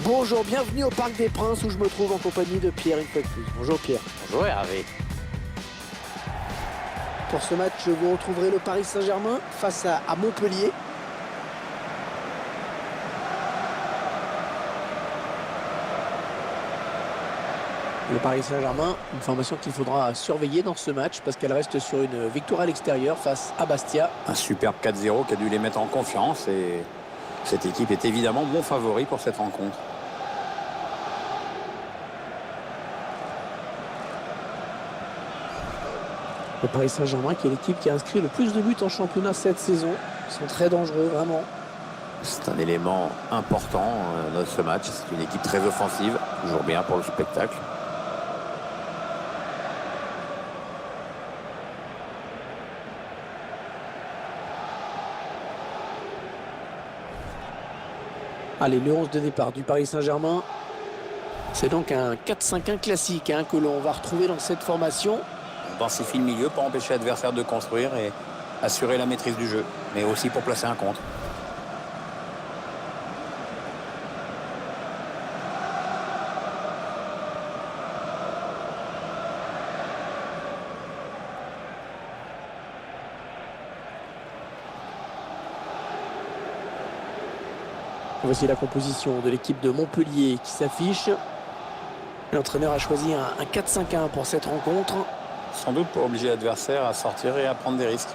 Bonjour, bienvenue au Parc des Princes où je me trouve en compagnie de Pierre une fois de plus. Bonjour Pierre. Bonjour Hervé. Pour ce match, vous retrouverez le Paris Saint-Germain face à Montpellier. Le Paris Saint-Germain, une formation qu'il faudra surveiller dans ce match parce qu'elle reste sur une victoire à l'extérieur face à Bastia. Un superbe 4-0 qui a dû les mettre en confiance et cette équipe est évidemment mon favori pour cette rencontre. Le Paris Saint-Germain qui est l'équipe qui a inscrit le plus de buts en championnat cette saison. Ils sont très dangereux, vraiment. C'est un élément important dans ce match. C'est une équipe très offensive, toujours bien pour le spectacle. Allez, le 11 de départ du Paris Saint-Germain. C'est donc un 4-5-1 classique que l'on va retrouver dans cette formation. On densifie le milieu pour empêcher l'adversaire de construire et assurer la maîtrise du jeu, mais aussi pour placer un contre. Voici la composition de l'équipe de Montpellier qui s'affiche. L'entraîneur a choisi un 4-5-1 pour cette rencontre. Sans doute pour obliger l'adversaire à sortir et à prendre des risques.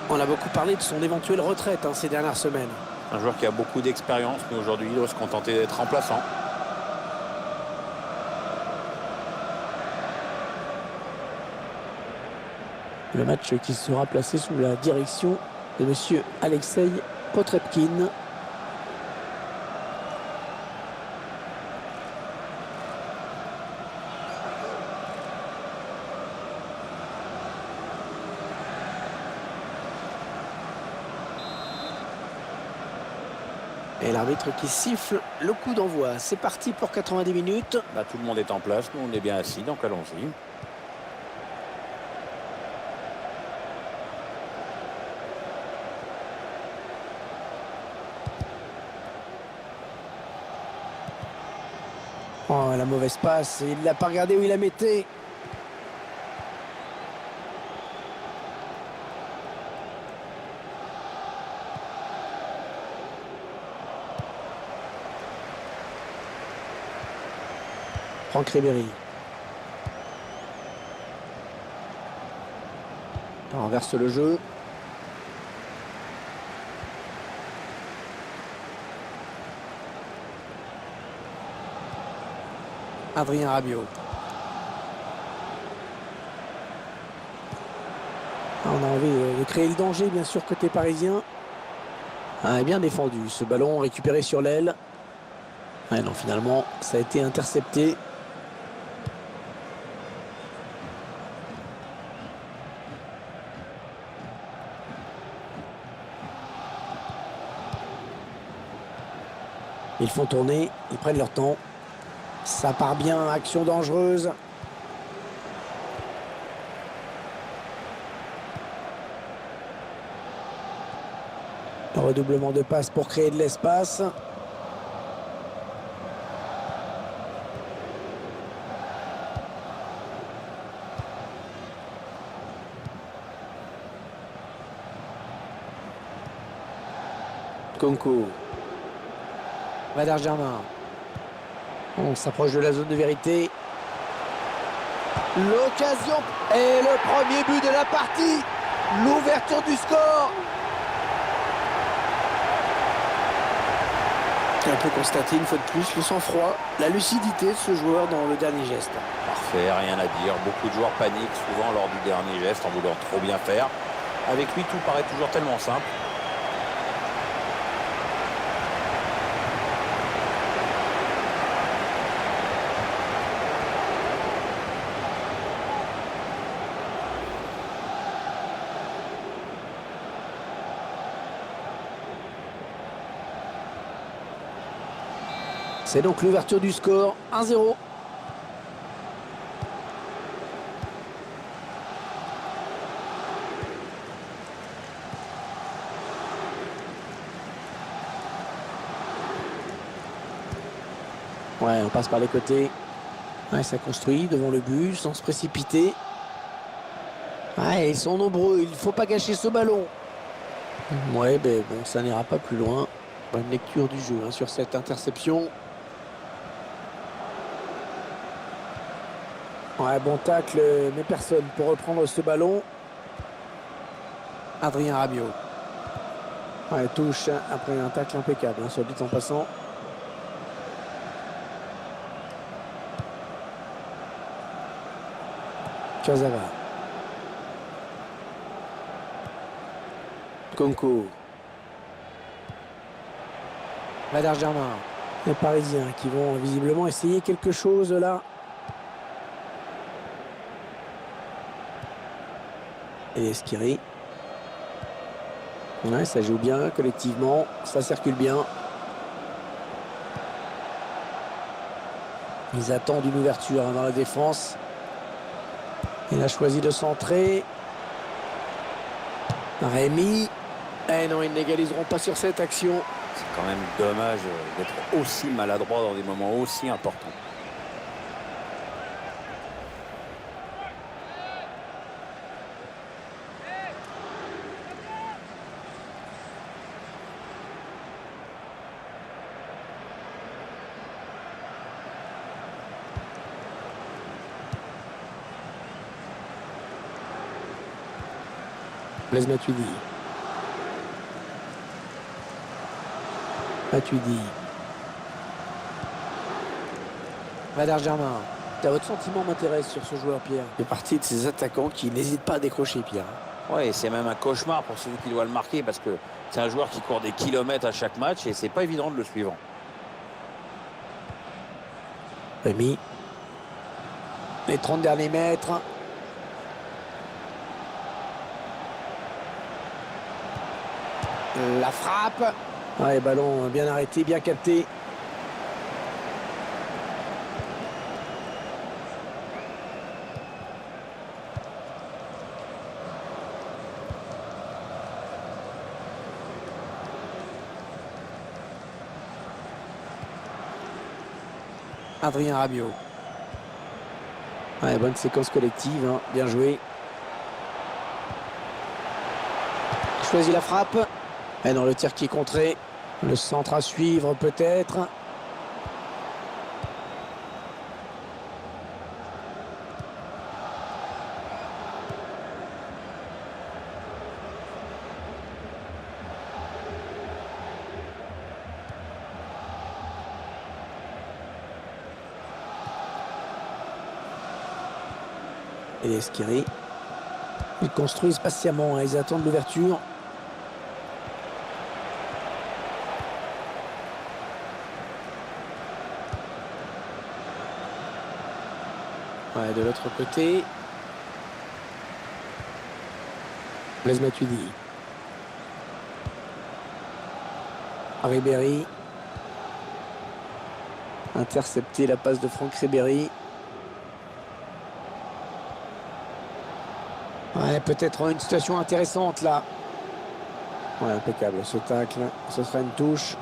On a beaucoup parlé de son éventuelle retraite ces dernières semaines. Un joueur qui a beaucoup d'expérience, mais aujourd'hui il doit se contenter d'être remplaçant. Le match qui sera placé sous la direction de monsieur Alexei Potrepkin. Et l'arbitre qui siffle le coup d'envoi. C'est parti pour 90 minutes. Tout le monde est en place, nous on est bien assis, donc allons-y. Oh, la mauvaise passe. Il ne l'a pas regardé où il la mettait. Franck Ribéry. On renverse le jeu. Adrien Rabiot. On a envie de créer le danger, bien sûr, côté parisien. Bien défendu. Ce ballon récupéré sur l'aile. Non, finalement, ça a été intercepté. Ils font tourner, ils prennent leur temps. Ça part bien, action dangereuse. Le redoublement de passe pour créer de l'espace. Nkunku. Valère Germain. On s'approche de la zone de vérité. L'occasion et le premier but de la partie. L'ouverture du score. Et on peut constater une fois de plus le sang-froid, la lucidité de ce joueur dans le dernier geste. Parfait, rien à dire. Beaucoup de joueurs paniquent souvent lors du dernier geste en voulant trop bien faire. Avec lui, tout paraît toujours tellement simple. C'est donc l'ouverture du score, 1-0. Ouais, on passe par les côtés. Ouais, ça construit devant le but sans se précipiter. Ouais, ils sont nombreux, il ne faut pas gâcher ce ballon. Ouais, ben bon, ça n'ira pas plus loin. Bonne lecture du jeu hein, sur cette interception. Ouais, bon tacle, mais personne pour reprendre ce ballon. Adrien Rabiot. Ouais, touche après un tacle impeccable, hein, soit dit en passant. Kurzawa. Nkunku. Valère Germain. Les Parisiens qui vont visiblement essayer quelque chose là. Et Esquiri. Ouais, ça joue bien collectivement, ça circule bien. Ils attendent une ouverture dans la défense. Il a choisi de centrer. Rémi. Eh non, ils n'égaliseront pas sur cette action. C'est quand même dommage d'être aussi maladroit dans des moments aussi importants. Blaise Matuidi. Matuidi. Valère Germain. Votre sentiment m'intéresse sur ce joueur, Pierre. Il fait partie de ces attaquants qui n'hésitent pas à décrocher, Pierre. Ouais, c'est même un cauchemar pour celui qui doit le marquer parce que c'est un joueur qui court des kilomètres à chaque match et c'est pas évident de le suivre. Rémi. Les 30 derniers mètres. La frappe. Ouais, ballon bien arrêté, bien capté. Adrien Rabiot. Ouais, bonne séquence collective, hein. Bien joué. Choisit la frappe. Et dans le tir qui est contré. Le centre à suivre peut-être. Et Esquiri. Ils construisent patiemment, hein. Ils attendent l'ouverture. Ouais, de l'autre côté. Blaise Matuidi. Ribéry. Intercepté la passe de Franck Ribéry. Ouais, peut-être une situation intéressante là. Ouais, impeccable ce tacle. Ce sera une touche.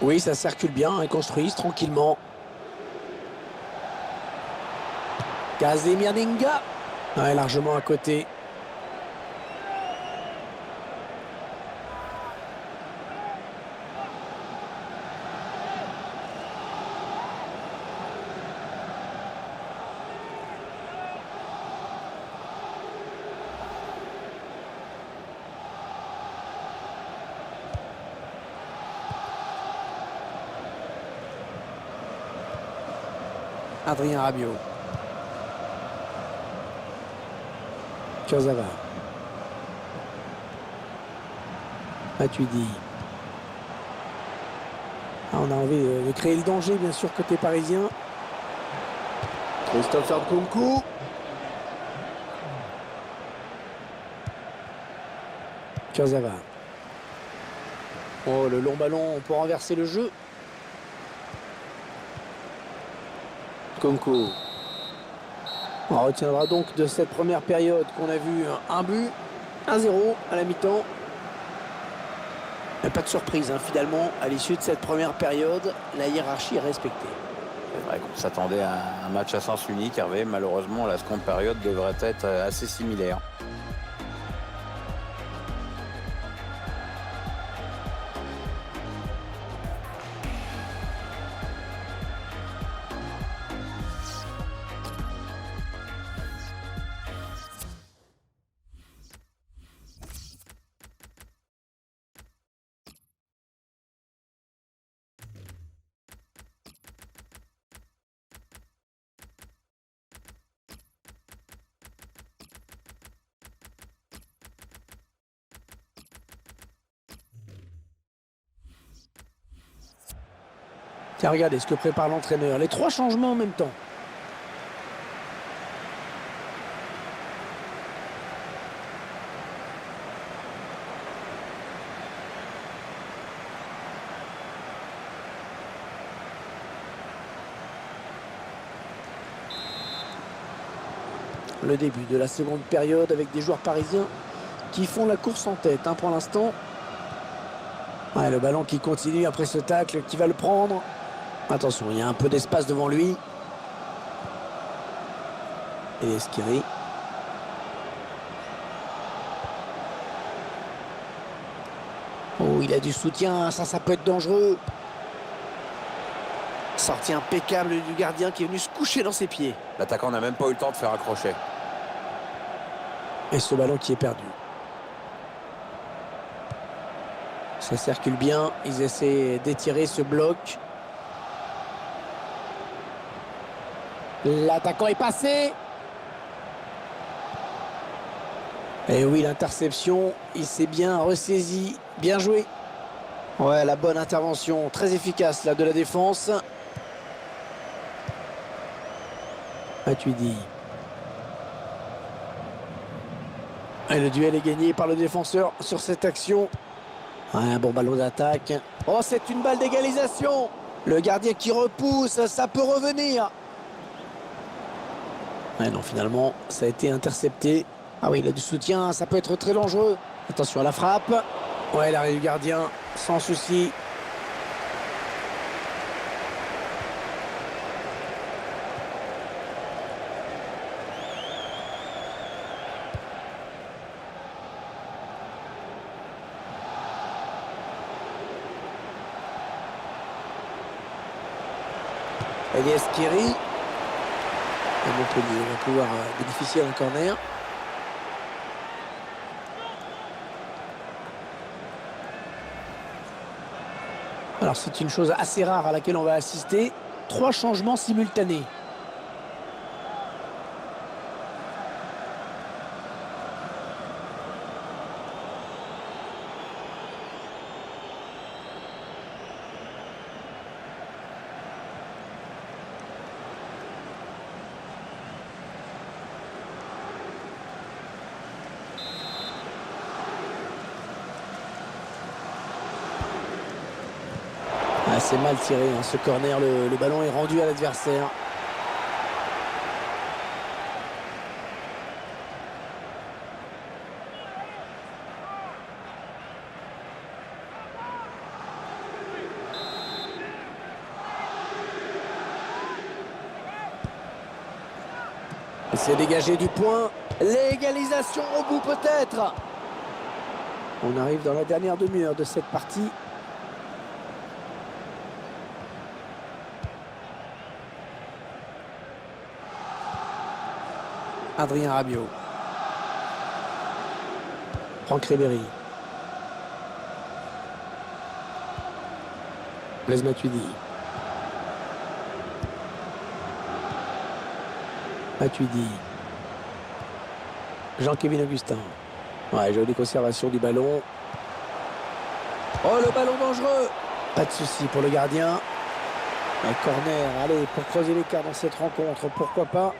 Oui, ça circule bien. Ils construisent tranquillement. Casemir Ninga. Ouais, largement à côté. Adrien Rabiot. Kurzawa. Matuidi. Ah, on a envie de créer le danger, bien sûr, côté parisien. Christophe Nkunku. Kurzawa. Oh, le long ballon pour renverser le jeu. Nkunku. On retiendra donc de cette première période qu'on a vu un but, 1-0 à la mi-temps. Mais pas de surprise, hein, finalement, à l'issue de cette première période, la hiérarchie est respectée. C'est vrai qu'on s'attendait à un match à sens unique, Hervé. Malheureusement, la seconde période devrait être assez similaire. Tiens, regardez ce que prépare l'entraîneur. Les 3 changements en même temps. Le début de la seconde période avec des joueurs parisiens qui font la course en tête, hein, pour l'instant. Ouais, le ballon qui continue après ce tacle, qui va le prendre. Attention, il y a un peu d'espace devant lui. Et Esquiri. Oh, il a du soutien, ça peut être dangereux. Sortie impeccable du gardien qui est venu se coucher dans ses pieds. L'attaquant n'a même pas eu le temps de faire accrocher. Et ce ballon qui est perdu. Ça circule bien, ils essaient d'étirer ce bloc. L'attaquant est passé. Et oui, l'interception, il s'est bien ressaisi. Bien joué. Ouais, la bonne intervention, très efficace là de la défense. Matuidi. Et le duel est gagné par le défenseur sur cette action. Ouais, un bon ballon d'attaque. Oh, c'est une balle d'égalisation. Le gardien qui repousse, ça peut revenir. Ouais, non, finalement, ça a été intercepté. Ah oui, il a du soutien, ça peut être très dangereux. Attention à la frappe. Ouais, l'arrêt du gardien, sans souci. Elias Kiri. Et Montpellier va pouvoir bénéficier d'un corner. Alors c'est une chose assez rare à laquelle on va assister. 3 changements simultanés. Ah, c'est mal tiré, hein, ce corner. Le ballon est rendu à l'adversaire. Il s'est dégagé du point. L'égalisation au bout peut-être. On arrive dans la dernière demi-heure de cette partie. Adrien Rabiot. Franck Ribéry. Blaise Matuidi. Matuidi. Jean-Kévin Augustin. Ouais, jolie conservation du ballon. Oh, le ballon dangereux. Pas de souci pour le gardien. Un corner, allez, pour creuser l'écart dans cette rencontre, pourquoi pas.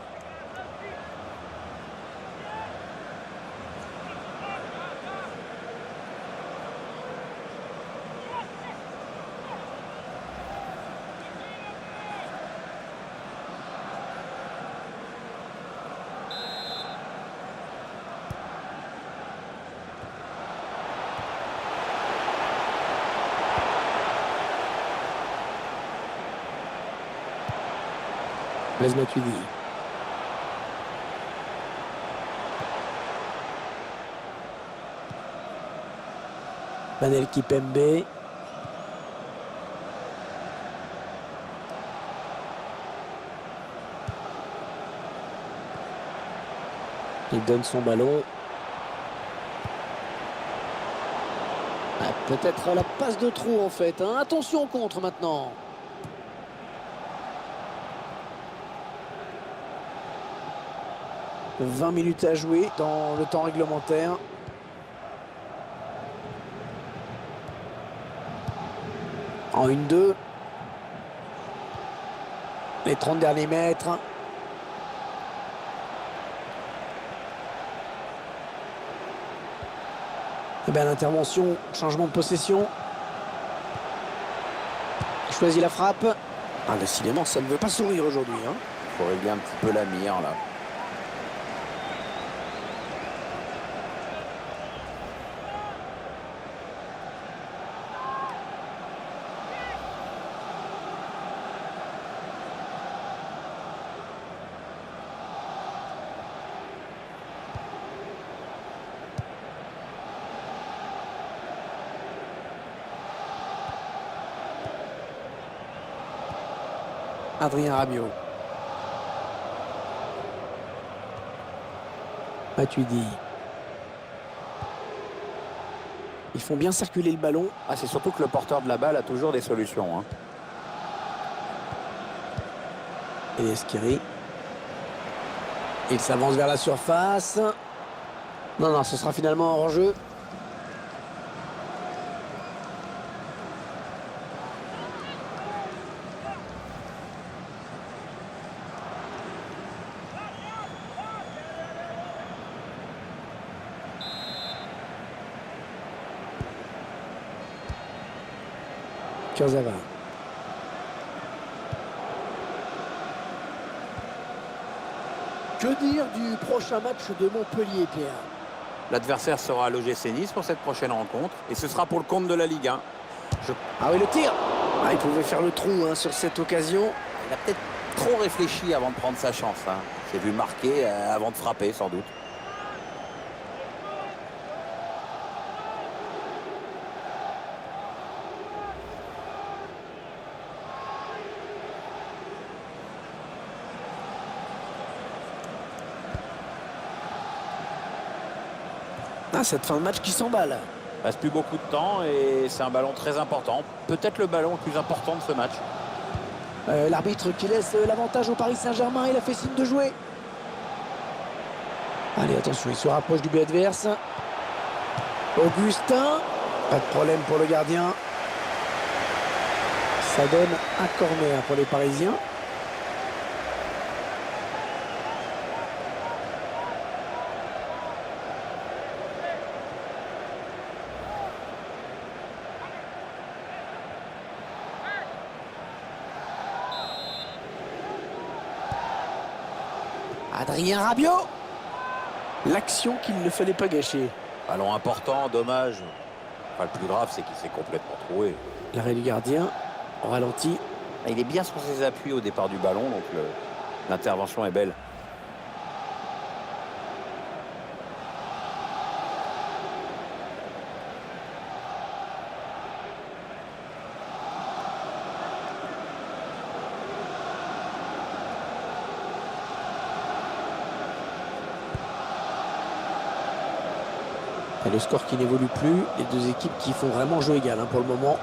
Blaise Matuidi. Manel Kipembe. Il donne son ballon. Ah, peut-être la passe de trop en fait. Hein. Attention au contre maintenant. « 20 minutes à jouer dans le temps réglementaire. En 1-2. Les 30 derniers mètres. Et bien l'intervention, changement de possession. Il choisit la frappe. Ah, décidément, ça ne veut pas sourire aujourd'hui. Hein. Il faut régler un petit peu la mire là. Adrien Rabiot. Matuidi. Ils font bien circuler le ballon. Ah, c'est surtout que le porteur de la balle a toujours des solutions. Hein. Et Esquiri. Il s'avance vers la surface. Non, ce sera finalement hors jeu. Kurzawa. Que dire du prochain match de Montpellier, Pierre? L'adversaire sera à l'OGC Nice pour cette prochaine rencontre. Et ce sera pour le compte de la Ligue 1. Ah oui, le tir. Ah, il pouvait faire le trou hein, sur cette occasion. Il a peut-être trop réfléchi avant de prendre sa chance. Hein. Il s'est vu marquer avant de frapper, sans doute. Ah, cette fin de match qui s'emballe. Il reste plus beaucoup de temps et c'est un ballon très important. Peut-être le ballon le plus important de ce match. L'arbitre qui laisse l'avantage au Paris Saint-Germain. Il a fait signe de jouer. Allez, attention, il se rapproche du but adverse. Augustin. Pas de problème pour le gardien. Ça donne un corner pour les Parisiens. Adrien Rabiot. L'action qu'il ne fallait pas gâcher. Ballon important, dommage. Enfin, le plus grave, c'est qu'il s'est complètement troué. L'arrêt du gardien, au ralenti. Il est bien sur ses appuis au départ du ballon, donc l'intervention est belle. Et le score qui n'évolue plus, les deux équipes qui font vraiment jeu égal hein, pour le moment.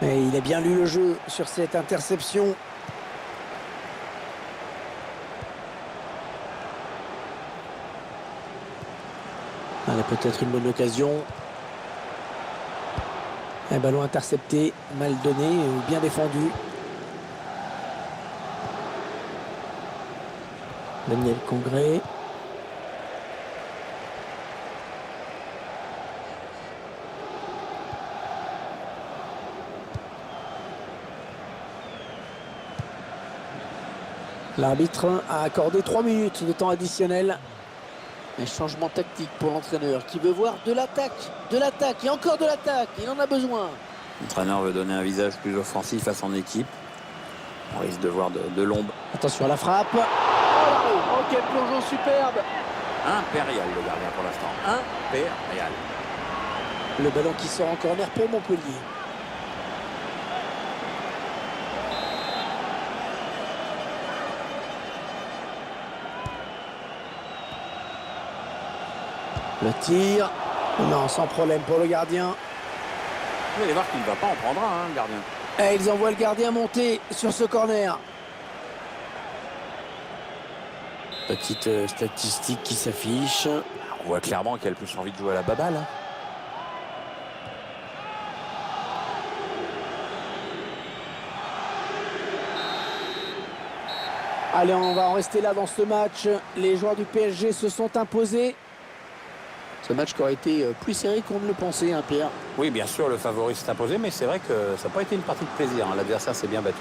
Et il a bien lu le jeu sur cette interception. Allez, peut-être une bonne occasion. Un ballon intercepté, mal donné ou bien défendu. Daniel Congré. L'arbitre a accordé 3 minutes de temps additionnel. Un changement tactique pour l'entraîneur qui veut voir de l'attaque et encore de l'attaque. Il en a besoin. L'entraîneur veut donner un visage plus offensif à son équipe. On risque de voir de l'ombre. Attention à la frappe. Oh là, oh, quel plongeon superbe. Impérial le gardien pour l'instant. Impérial. Le ballon qui sort en corner pour Montpellier. Le tir. Non, sans problème pour le gardien. Vous allez voir qu'il ne va pas en prendre un, le gardien. Et ils envoient le gardien monter sur ce corner. Petite statistique qui s'affiche. On voit clairement qu'elle a plus envie de jouer à la baballe. Hein. Allez, on va en rester là dans ce match. Les joueurs du PSG se sont imposés. Ce match qui aurait été plus serré qu'on ne le pensait, hein, Pierre. Oui, bien sûr, le favori s'est imposé, mais c'est vrai que ça n'a pas été une partie de plaisir. Hein. L'adversaire s'est bien battu.